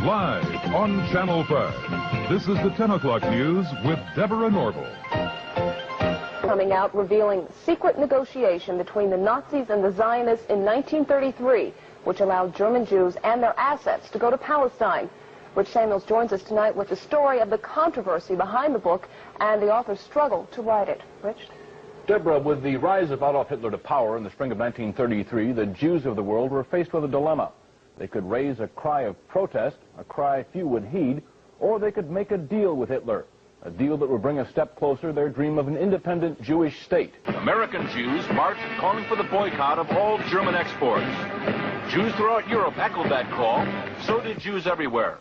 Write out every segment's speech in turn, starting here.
Live on Channel 5. This is the 10 o'clock news with Deborah Norville. Coming out revealing secret negotiation between the Nazis and the Zionists in 1933, which allowed German Jews and their assets to go to Palestine. Rich Samuels joins us tonight with the story of the controversy behind the book and the author's struggle to write it. Rich? Deborah, with the rise of Adolf Hitler to power in the spring of 1933, the Jews of the world were faced with a dilemma. They could raise a cry of protest, a cry few would heed, or they could make a deal with Hitler, a deal that would bring a step closer their dream of an independent Jewish state. American Jews marched calling for the boycott of all German exports. Jews throughout Europe echoed that call, so did Jews everywhere.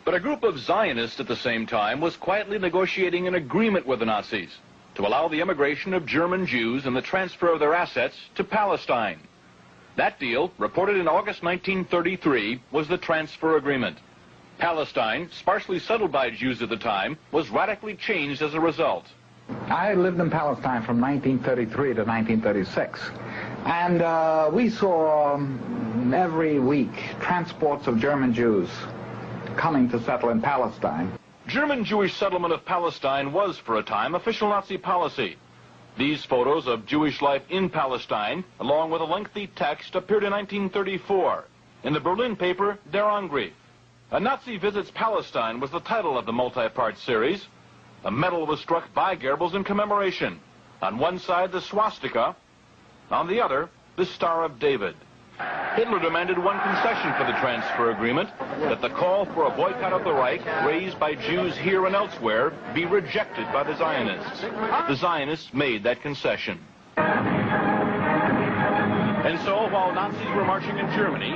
But a group of Zionists at the same time was quietly negotiating an agreement with the Nazis to allow the immigration of German Jews and the transfer of their assets to Palestine. That deal, reported in August 1933, was the transfer agreement. Palestine, sparsely settled by Jews at the time, was radically changed as a result. I lived in Palestine from 1933 to 1936, and we saw every week transports of German Jews coming to settle in Palestine. German Jewish settlement of Palestine was, for a time, official Nazi policy. These photos of Jewish life in Palestine, along with a lengthy text, appeared in 1934 in the Berlin paper Der Angriff. A Nazi Visits Palestine was the title of the multi-part series. A medal was struck by Goebbels in commemoration. On one side, the swastika. On the other, the Star of David. Hitler demanded one concession for the transfer agreement, that the call for a boycott of the Reich, raised by Jews here and elsewhere, be rejected by the Zionists. The Zionists made that concession. And so, while Nazis were marching in Germany,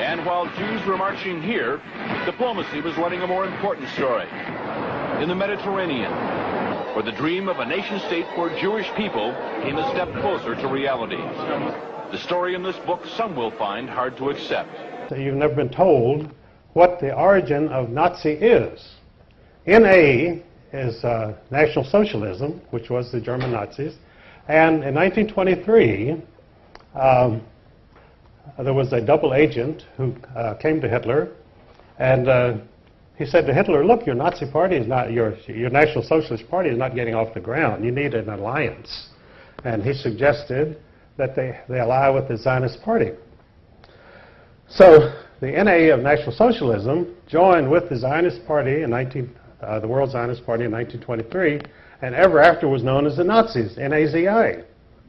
and while Jews were marching here, diplomacy was running a more important story. In the Mediterranean, where the dream of a nation-state for Jewish people came a step closer to reality. The story in this book some will find hard to accept. You've never been told what the origin of Nazi is. NA is National Socialism, which was the German Nazis. And in 1923, there was a double agent who came to Hitler, and he said to Hitler, look, your Nazi party is not, your National Socialist Party is not getting off the ground. You need an alliance. And he suggested that they ally with the Zionist Party. So the NA of National Socialism joined with the Zionist Party in the World Zionist Party in 1923, and ever after was known as the Nazis, NAZI.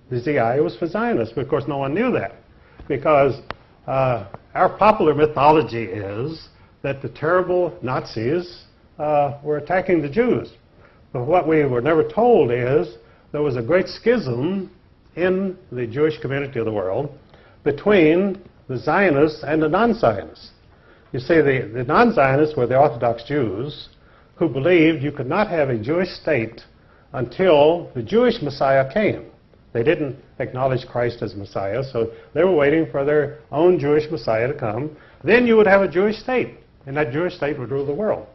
The ZI was for Zionists, but of course no one knew that, because our popular mythology is that the terrible Nazis were attacking the Jews. But what we were never told is there was a great schism in the Jewish community of the world between the Zionists and the non-Zionists. You see, the non-Zionists were the Orthodox Jews who believed you could not have a Jewish state until the Jewish Messiah came. They didn't acknowledge Christ as Messiah, so they were waiting for their own Jewish Messiah to come. Then you would have a Jewish state, and that Jewish state would rule the world.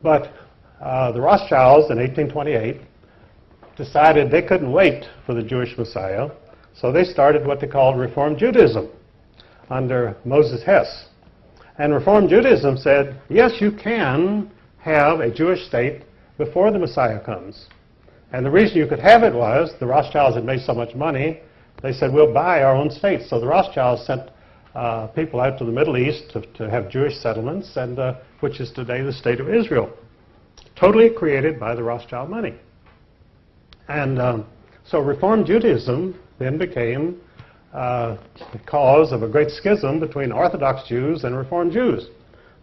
But the Rothschilds in 1828 decided they couldn't wait for the Jewish Messiah, so they started what they called Reform Judaism under Moses Hess. And Reform Judaism said, yes, you can have a Jewish state before the Messiah comes. And the reason you could have it was the Rothschilds had made so much money, they said, we'll buy our own state. So the Rothschilds sent people out to the Middle East to have Jewish settlements, and which is today the state of Israel, totally created by the Rothschild money. And so Reform Judaism then became the cause of a great schism between Orthodox Jews and Reform Jews.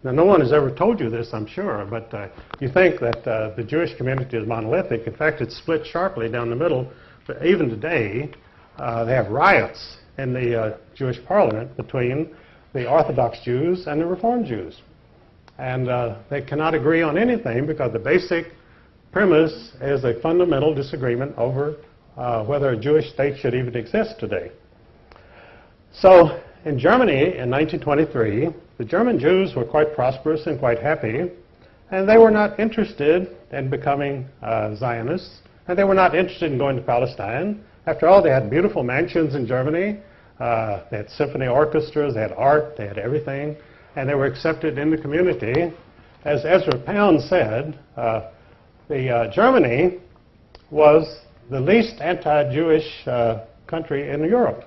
Now, no one has ever told you this, I'm sure, but you think that the Jewish community is monolithic. In fact, it's split sharply down the middle. But even today, they have riots in the Jewish parliament between the Orthodox Jews and the Reform Jews. And they cannot agree on anything because the basic premise is a fundamental disagreement over whether a Jewish state should even exist today. So in Germany in 1923, the German Jews were quite prosperous and quite happy, and they were not interested in becoming Zionists, and they were not interested in going to Palestine. After all, they had beautiful mansions in Germany. They had symphony orchestras, they had art, they had everything, and they were accepted in the community. As Ezra Pound said, Germany was the least anti-Jewish country in Europe.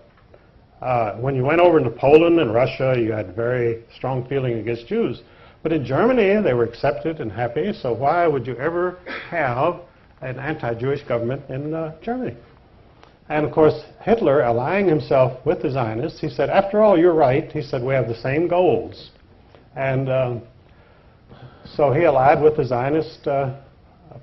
When you went over into Poland and Russia, you had very strong feeling against Jews. But in Germany, they were accepted and happy, so why would you ever have an anti-Jewish government in Germany? And of course, Hitler, allying himself with the Zionists, he said, after all, you're right. He said, we have the same goals. And so he allied with the Zionist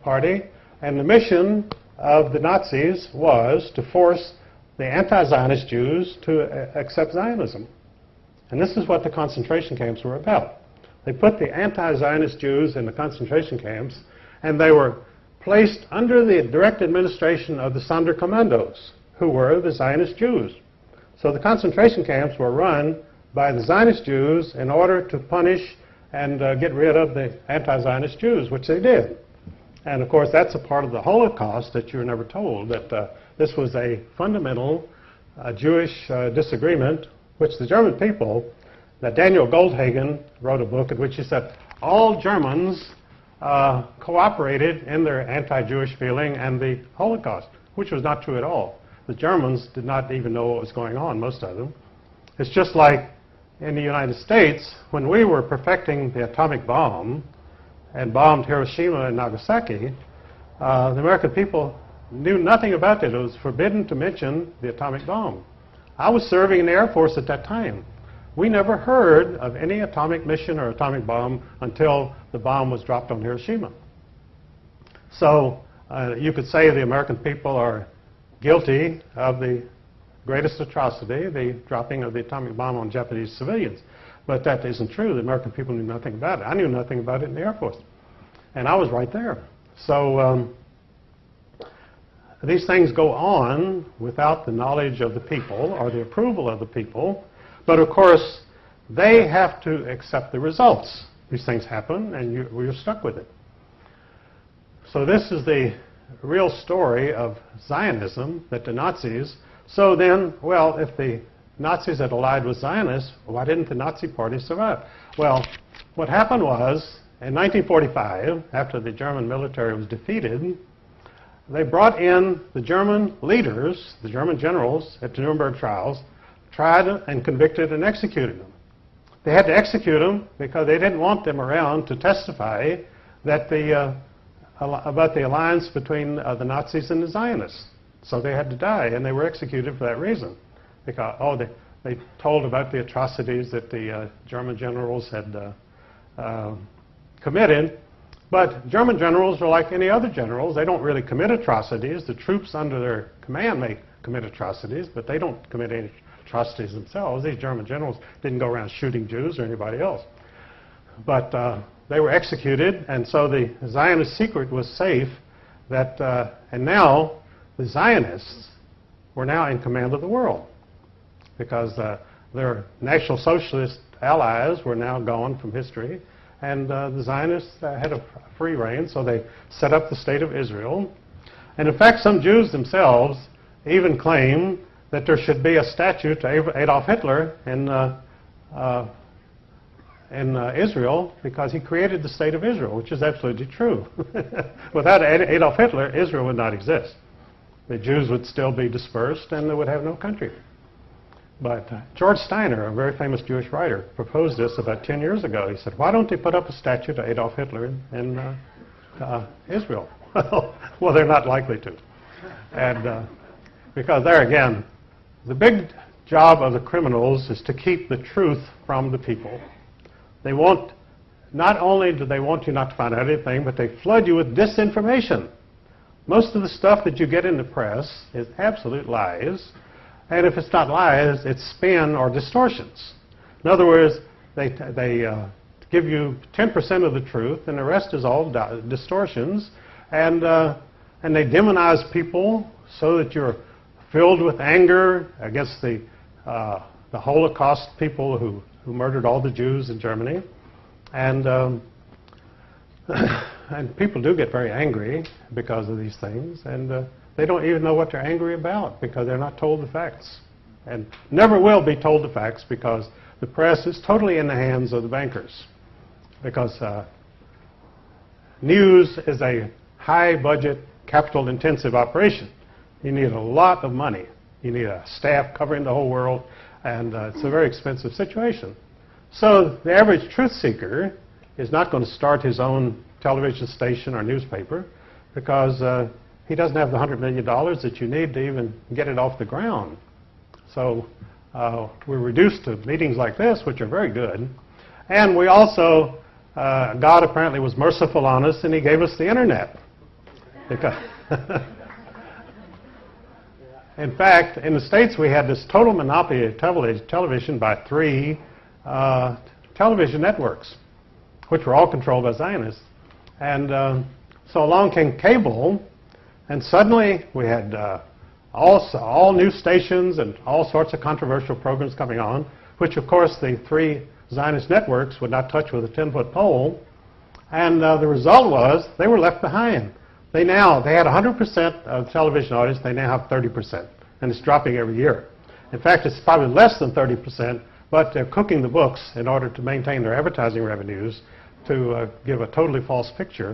party, and the mission of the Nazis was to force the anti-Zionist Jews to accept Zionism. And this is what the concentration camps were about. They put the anti-Zionist Jews in the concentration camps, and they were placed under the direct administration of the Sonderkommandos, who were the Zionist Jews. So the concentration camps were run by the Zionist Jews in order to punish and get rid of the anti-Zionist Jews, which they did. And of course, that's a part of the Holocaust that you were never told, that this was a fundamental Jewish disagreement, which the German people, that Daniel Goldhagen wrote a book in which he said all Germans cooperated in their anti-Jewish feeling and the Holocaust, which was not true at all. The Germans did not even know what was going on, most of them. It's just like in the United States, when we were perfecting the atomic bomb and bombed Hiroshima and Nagasaki, the American people knew nothing about it. It was forbidden to mention the atomic bomb. I was serving in the Air Force at that time. We never heard of any atomic mission or atomic bomb until the bomb was dropped on Hiroshima. So you could say the American people are guilty of the greatest atrocity, the dropping of the atomic bomb on Japanese civilians. But that isn't true. The American people knew nothing about it. I knew nothing about it in the Air Force. And I was right there. So these things go on without the knowledge of the people or the approval of the people. But of course, they have to accept the results. These things happen, and you're stuck with it. So this is the real story of Zionism, that the Nazis. So then, well, if the Nazis had allied with Zionists, why didn't the Nazi party survive? Well, what happened was, in 1945, after the German military was defeated, they brought in the German leaders, the German generals, at the Nuremberg trials, tried and convicted and executed them. They had to execute them because they didn't want them around to testify that about the alliance between the Nazis and the Zionists. So they had to die, and they were executed for that reason. Because, they told about the atrocities that the German generals had committed. But German generals are like any other generals. They don't really commit atrocities. The troops under their command may commit atrocities, but they don't commit any atrocities themselves. These German generals didn't go around shooting Jews or anybody else. But they were executed, and so the Zionist secret was safe. And now the Zionists were now in command of the world because their National Socialist allies were now gone from history, and the Zionists had a free reign, so they set up the State of Israel. And in fact, some Jews themselves even claim that there should be a statue to Adolf Hitler in Israel because he created the State of Israel, which is absolutely true. Without Adolf Hitler, Israel would not exist. The Jews would still be dispersed and they would have no country. But George Steiner, a very famous Jewish writer, proposed this about 10 years ago. He said, why don't they put up a statue to Adolf Hitler in Israel? Well, they're not likely to. And because there again, the big job of the criminals is to keep the truth from the people. They want, not only do they want you not to find out anything, but they flood you with disinformation. Most of the stuff that you get in the press is absolute lies. And if it's not lies, it's spin or distortions. In other words, they give you 10% of the truth, and the rest is all distortions. And they demonize people so that you're filled with anger against the Holocaust people who murdered all the Jews in Germany. And people do get very angry because of these things. And they don't even know what they're angry about because they're not told the facts. and never will be told the facts, because the press is totally in the hands of the bankers. Because news is a high-budget, capital-intensive operation. You need a lot of money. You need a staff covering the whole world, and it's a very expensive situation. So the average truth seeker is not going to start his own television station or newspaper, because he doesn't have the $100 million that you need to even get it off the ground. So we're reduced to meetings like this, which are very good. And we also, God apparently was merciful on us, and he gave us the internet. Because in fact, in the States, we had this total monopoly of television by 3 television networks, which were all controlled by Zionists. And so along came cable, and suddenly we had all new stations and all sorts of controversial programs coming on, which of course the 3 Zionist networks would not touch with a 10-foot pole. And the result was they were left behind. They had 100% of the television audience. They now have 30%, and it's dropping every year. In fact, it's probably less than 30%, but they're cooking the books in order to maintain their advertising revenues to give a totally false picture